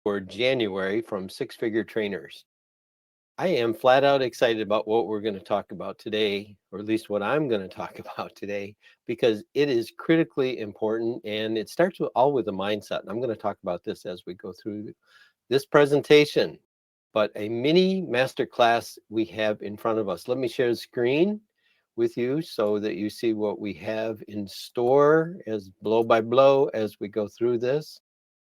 for January from Six Figure Trainers. I am flat out excited about what we're going to talk about today, or at least what I'm going to talk about today, because it is critically important and it starts all with a mindset. And I'm going to talk about this as we go through this presentation, but a mini masterclass we have in front of us. Let me share the screen with you so that you see what we have in store as blow by blow as we go through this.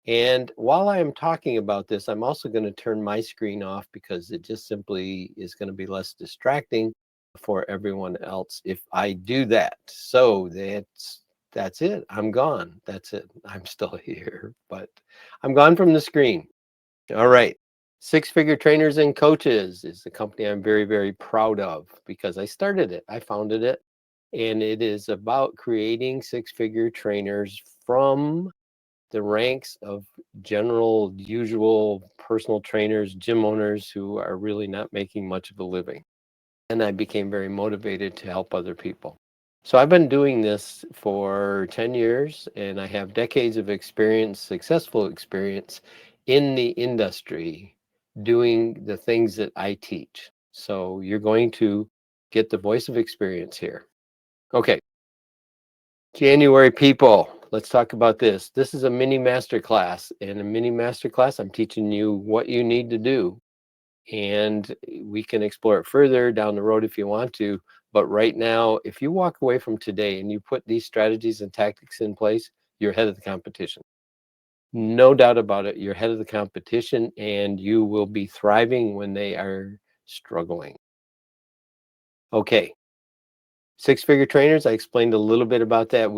And while I am talking about this, I'm also going to turn my screen off because it just simply is going to be less distracting for everyone else if I do that. So that's it. I'm gone. That's it. I'm still here, but I'm gone from the screen. All right. Six Figure Trainers and Coaches is a company I'm very, very proud of because I started it. I founded it. And it is about creating six-figure trainers from the ranks of general, usual personal trainers, gym owners who are really not making much of a living. And I became very motivated to help other people. So I've been doing this for 10 years and I have decades of experience, successful experience in the industry doing the things that I teach. So you're going to get the voice of experience here. Okay, January people, let's talk about this. This is a mini masterclass. In a mini masterclass, I'm teaching you what you need to do. And we can explore it further down the road if you want to. But right now, if you walk away from today and you put these strategies and tactics in place, you're ahead of the competition. No doubt about it. You're ahead of the competition and you will be thriving when they are struggling. Okay. Six Figure Trainers, I explained a little bit about that.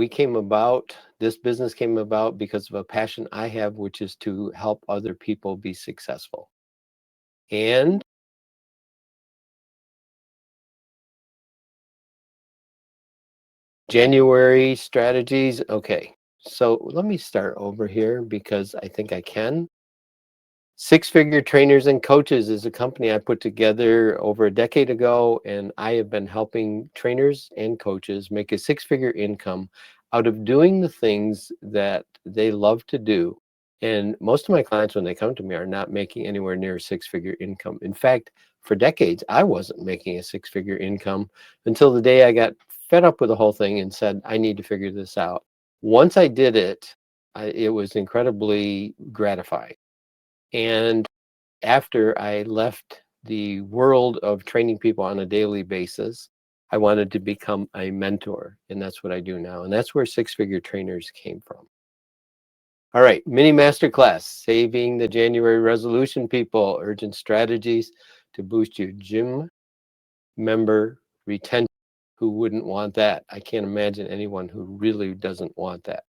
This business came about because of a passion I have, which is to help other people be successful. And January strategies. Okay, so let me start over here because I think I can. Six Figure Trainers and Coaches is a company I put together over a decade ago, and I have been helping trainers and coaches make a six-figure income out of doing the things that they love to do. And most of my clients, when they come to me, are not making anywhere near a six-figure income. In fact, for decades, I wasn't making a six-figure income until the day I got fed up with the whole thing and said, I need to figure this out. Once I did it, it was incredibly gratifying. And after I left the world of training people on a daily basis, I wanted to become a mentor. And that's what I do now. And that's where Six Figure Trainers came from. All right, mini masterclass, saving the January resolution people, urgent strategies to boost your gym member retention. Who wouldn't want that? I can't imagine anyone who really doesn't want that.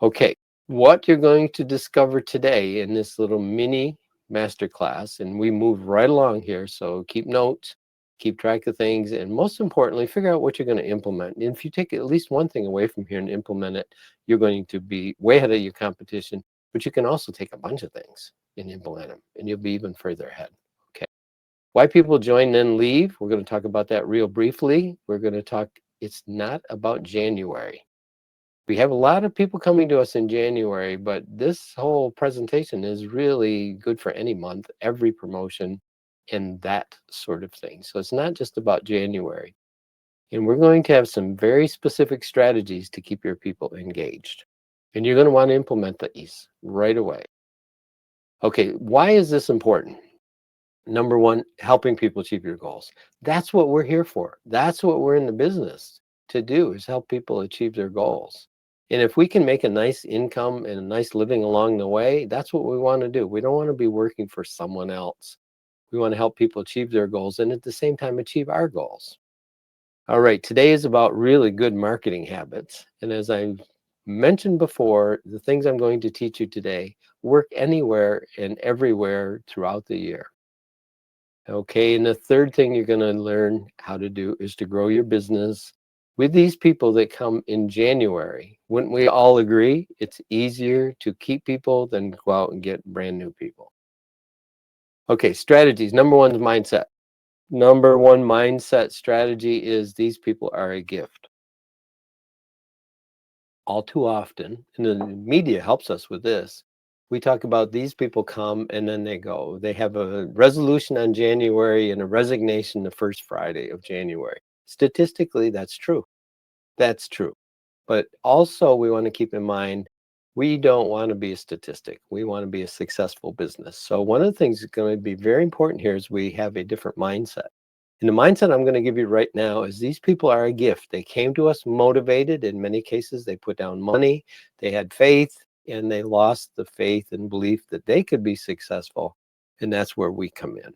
Okay, what you're going to discover today in this little mini masterclass, and we move right along here, so keep notes, keep track of things, and most importantly, figure out what you're going to implement. And if you take at least one thing away from here and implement it, you're going to be way ahead of your competition, but you can also take a bunch of things and implement them, and you'll be even further ahead. Okay. Why people join then leave, we're going to talk about that real briefly. We're going to talk, it's not about January. We have a lot of people coming to us in January, but this whole presentation is really good for any month, every promotion, and that sort of thing. So it's not just about January. And we're going to have some very specific strategies to keep your people engaged. And you're going to want to implement these right away. Okay, why is this important? Number one, helping people achieve your goals. That's what we're here for. That's what we're in the business to do, is help people achieve their goals. And if we can make a nice income and a nice living along the way, that's what we want to do. We don't want to be working for someone else. We want to help people achieve their goals and at the same time achieve our goals. All right, today is about really good marketing habits. And as I mentioned before, the things I'm going to teach you today work anywhere and everywhere throughout the year. Okay, and the third thing you're going to learn how to do is to grow your business with these people that come in January. Wouldn't we all agree? It's easier to keep people than go out and get brand new people. Okay, strategies. Number one is mindset. Number one mindset strategy is these people are a gift. All too often, and the media helps us with this, We talk about these people come and then they go. They have a resolution on January and a resignation the first Friday of January. Statistically, that's true. That's true. But also, we want to keep in mind we don't want to be a statistic. We want to be a successful business. So, one of the things that's going to be very important here is we have a different mindset. And the mindset I'm going to give you right now is these people are a gift. They came to us motivated. In many cases, they put down money, they had faith, and they lost the faith and belief that they could be successful. And that's where we come in.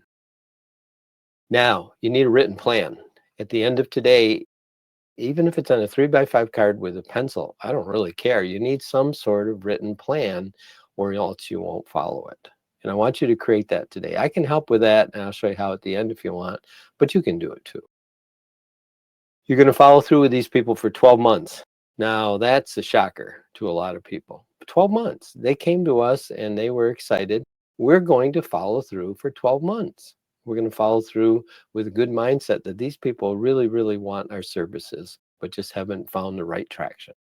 Now, you need a written plan. At the end of today, even if it's on a 3x5 card with a pencil, I don't really care. You need some sort of written plan or else you won't follow it. And I want you to create that today. I can help with that, and I'll show you how at the end if you want, but you can do it too. You're going to follow through with these people for 12 months. Now, that's a shocker to a lot of people. 12 months. They came to us and they were excited. We're going to follow through for 12 months. We're going to follow through with a good mindset that these people really, really want our services, but just haven't found the right traction.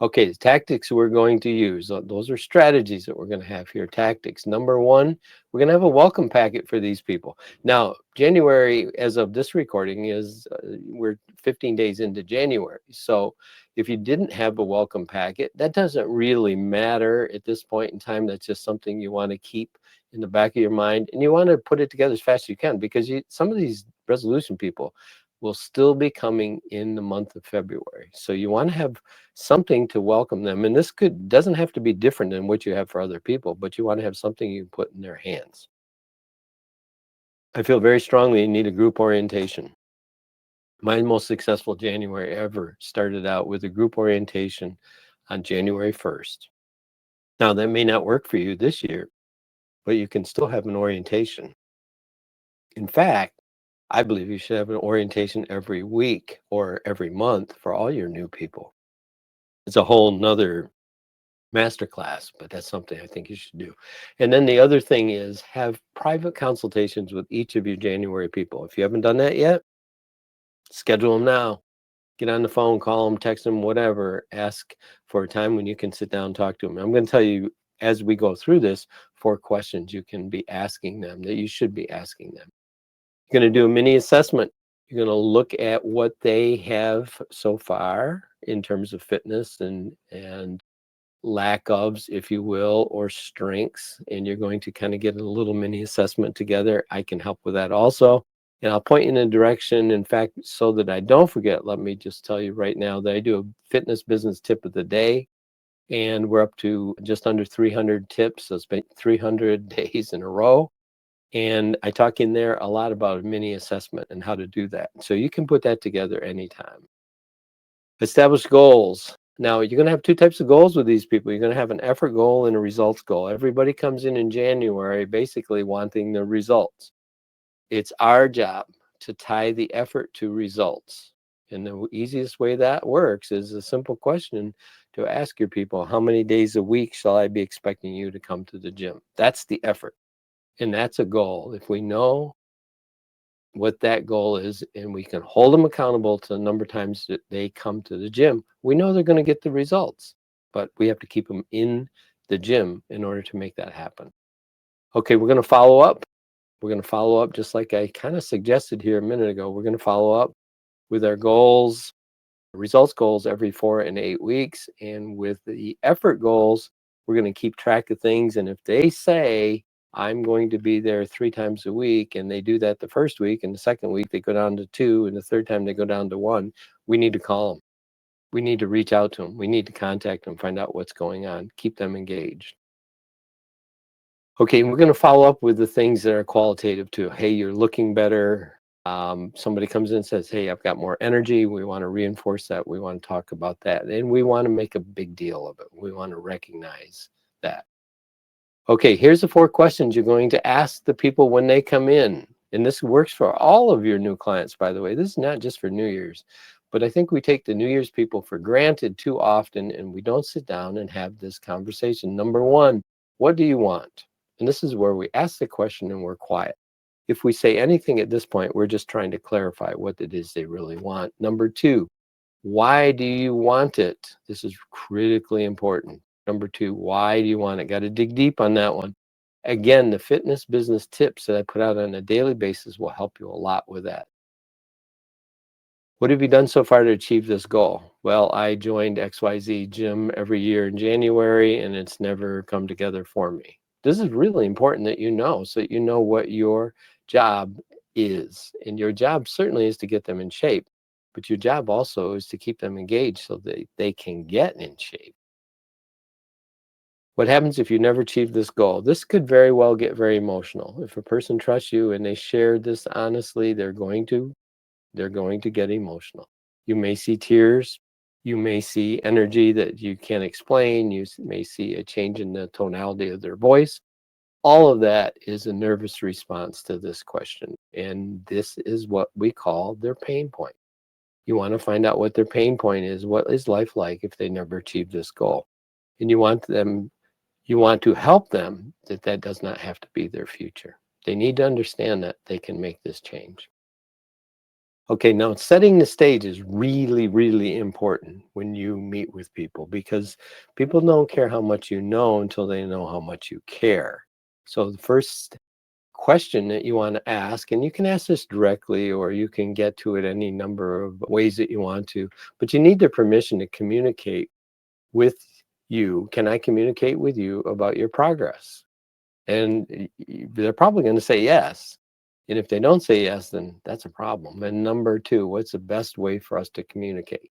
Okay, the tactics we're going to use, those are strategies that we're going to have here. Tactics. Number one, we're going to have a welcome packet for these people. Now, January, as of this recording, is we're 15 days into January. So if you didn't have a welcome packet, that doesn't really matter at this point in time. That's just something you want to keep in the back of your mind. And you want to put it together as fast as you can, because some of these resolution people will still be coming in the month of February. So you want to have something to welcome them. And this doesn't have to be different than what you have for other people, but you want to have something you can put in their hands. I feel very strongly you need a group orientation. My most successful January ever started out with a group orientation on January 1st. Now, that may not work for you this year, but you can still have an orientation. In fact, I believe you should have an orientation every week or every month for all your new people. It's a whole nother masterclass, but that's something I think you should do. And then the other thing is have private consultations with each of your January people. If you haven't done that yet, schedule them now. Get on the phone, call them, text them, whatever. Ask for a time when you can sit down and talk to them. I'm going to tell you as we go through this 4 questions you can be asking them, that you should be asking them. You're going to do a mini assessment. You're going to look at what they have so far in terms of fitness and lack ofs, if you will, or strengths, and you're going to kind of get a little mini assessment together. I can help with that also, and I'll point you in a direction. In fact, so that I don't forget, let me just tell you right now that I do a fitness business tip of the day, and we're up to just under 300 tips. So it's been 300 days in a row. And I talk in there a lot about a mini assessment and how to do that. So you can put that together anytime. Establish goals. Now, you're going to have 2 types of goals with these people. You're going to have an effort goal and a results goal. Everybody comes in January basically wanting the results. It's our job to tie the effort to results. And the easiest way that works is a simple question to ask your people: how many days a week shall I be expecting you to come to the gym? That's the effort. And that's a goal. If we know what that goal is and we can hold them accountable to the number of times that they come to the gym, we know they're going to get the results, but we have to keep them in the gym in order to make that happen. Okay, we're going to follow up. We're going to follow up just like I kind of suggested here a minute ago. We're going to follow up with our goals, results goals every 4 and 8 weeks. And with the effort goals, we're going to keep track of things. And if they say, I'm going to be there 3 times a week, and they do that the first week, and the second week they go down to 2, and the third time they go down to 1, we need to call them. We need to reach out to them. We need to contact them, find out what's going on, keep them engaged. Okay, we're going to follow up with the things that are qualitative too. Hey, you're looking better. Somebody comes in and says, hey, I've got more energy. We want to reinforce that. We want to talk about that. And we want to make a big deal of it. We want to recognize that. Okay, here's the 4 questions you're going to ask the people when they come in. And this works for all of your new clients, by the way. This is not just for New Year's. But I think we take the New Year's people for granted too often, and we don't sit down and have this conversation. Number 1, what do you want? And this is where we ask the question and we're quiet. If we say anything at this point, we're just trying to clarify what it is they really want. Number 2, why do you want it? This is critically important. Number two, why do you want it? Got to dig deep on that one. Again, the fitness business tips that I put out on a daily basis will help you a lot with that. What have you done so far to achieve this goal? Well, I joined XYZ gym every year in January, and it's never come together for me. This is really important that you know, so that you know what your job is. And your job certainly is to get them in shape, but your job also is to keep them engaged so that they can get in shape. What happens if you never achieve this goal? This could very well get very emotional. If a person trusts you and they share this honestly, they're going to get emotional. You may see tears. You may see energy that you can't explain. You may see a change in the tonality of their voice. All of that is a nervous response to this question. And this is what we call their pain point. You want to find out what their pain point is. What is life like if they never achieve this goal? And you want to help them that that does not have to be their future. They need to understand that they can make this change. Okay, now setting the stage is really, really important when you meet with people because people don't care how much you know until they know how much you care. So the first question that you want to ask, and you can ask this directly or you can get to it any number of ways that you want to, but you need their permission to communicate with you. Can I communicate with you about your progress? And they're probably going to say yes. And if they don't say yes, then that's a problem. And number two, what's the best way for us to communicate?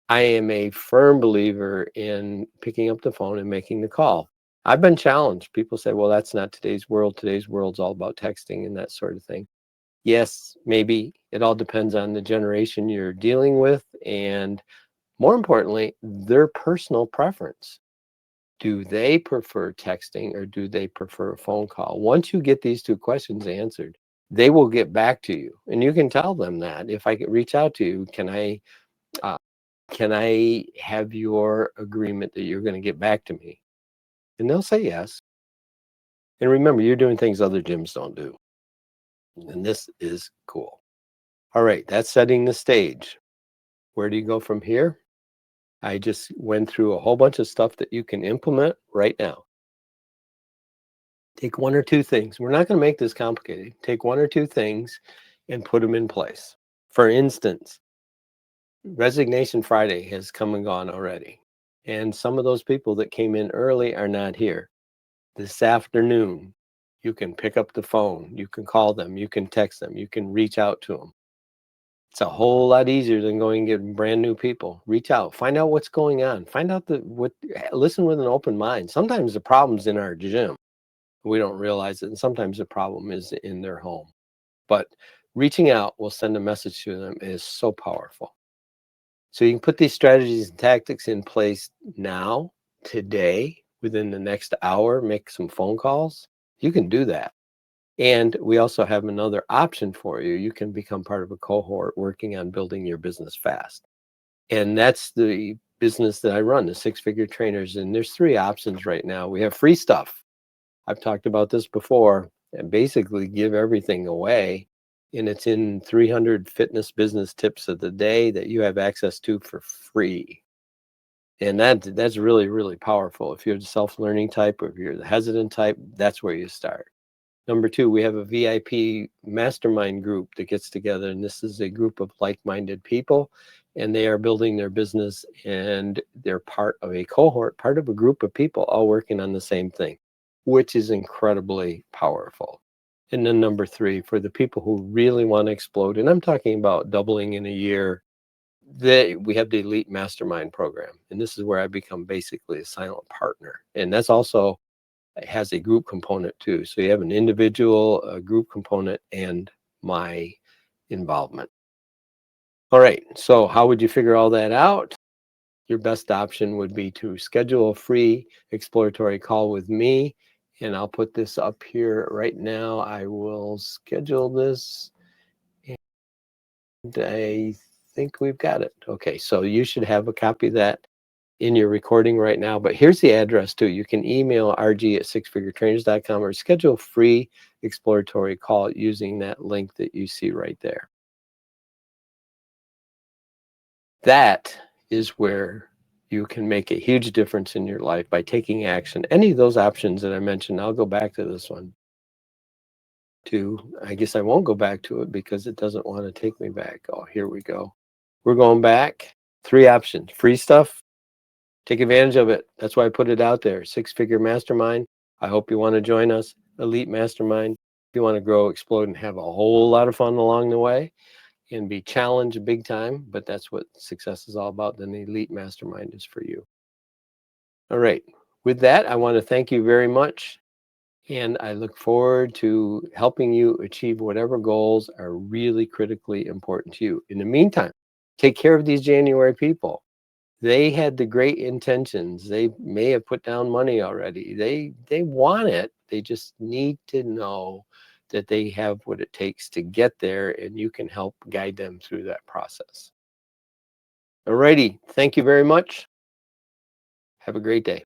I am a firm believer in picking up the phone and making the call. I've been challenged. People say, well, that's not today's world. Today's world's all about texting and that sort of thing. Yes, maybe. It all depends on the generation you're dealing with. And more importantly, their personal preference. Do they prefer texting or do they prefer a phone call? Once you get these two questions answered, they will get back to you. And you can tell them that if I could reach out to you, uh, can I have your agreement that you're going to get back to me? And they'll say yes. And remember, you're doing things other gyms don't do. And this is cool. All right, that's setting the stage. Where do you go from here? I just went through a whole bunch of stuff that you can implement right now. Take one or two things. We're not going to make this complicated. Take one or two things and put them in place. For instance, Resignation Friday has come and gone already. And some of those people that came in early are not here. This afternoon, you can pick up the phone, you can call them, you can text them, you can reach out to them. It's a whole lot easier than going and getting brand new people. Reach out, find out what's going on, find out listen with an open mind. Sometimes the problem's in our gym. We don't realize it. And sometimes the problem is in their home. But reaching out will send a message to them is so powerful. So you can put these strategies and tactics in place now, today, within the next hour, make some phone calls. You can do that. And we also have another option for you. You can become part of a cohort working on building your business fast. And that's the business that I run, the Six Figure Trainers. And there's three options right now. We have free stuff. I've talked about this before, and basically give everything away. And it's in 300 fitness business tips of the day that you have access to for free. And that's really, really powerful. If you're the self-learning type or if you're the hesitant type, that's where you start. Number two, we have a VIP mastermind group that gets together, and this is a group of like-minded people, and they are building their business, and they're part of a cohort, part of a group of people all working on the same thing, which is incredibly powerful. And then number three, for the people who really want to explode, and I'm talking about doubling in a year, we have the Elite Mastermind program, and this is where I become basically a silent partner, and that's also it has a group component too. So you have an individual, a group component, and my involvement. All right. So how would you figure all that out? Your best option would be to schedule a free exploratory call with me. And I'll put this up here right now. I will schedule this. And I think we've got it. Okay. So you should have a copy of that in your recording right now, but here's the address too. You can email rg@sixfiguretrainers.com or schedule a free exploratory call using that link that you see right there. That is where You can make a huge difference in your life by taking action. Any of those options that I mentioned, I'll go back to this one too. I guess I won't go back to it because it doesn't want to take me back. Oh, here we go. We're going back. Three options. Free stuff. Take advantage of it. That's why I put it out there. Six-figure mastermind. I hope you want to join us. Elite mastermind. If you want to grow, explode, and have a whole lot of fun along the way and be challenged big time, but that's what success is all about, then the elite mastermind is for you. All right. With that, I want to thank you very much. And I look forward to helping you achieve whatever goals are really critically important to you. In the meantime, take care of these January people. They had the great intentions. They may have put down money already. They want it. They just need to know that they have what it takes to get there, and you can help guide them through that process. All righty. Thank you very much. Have a great day.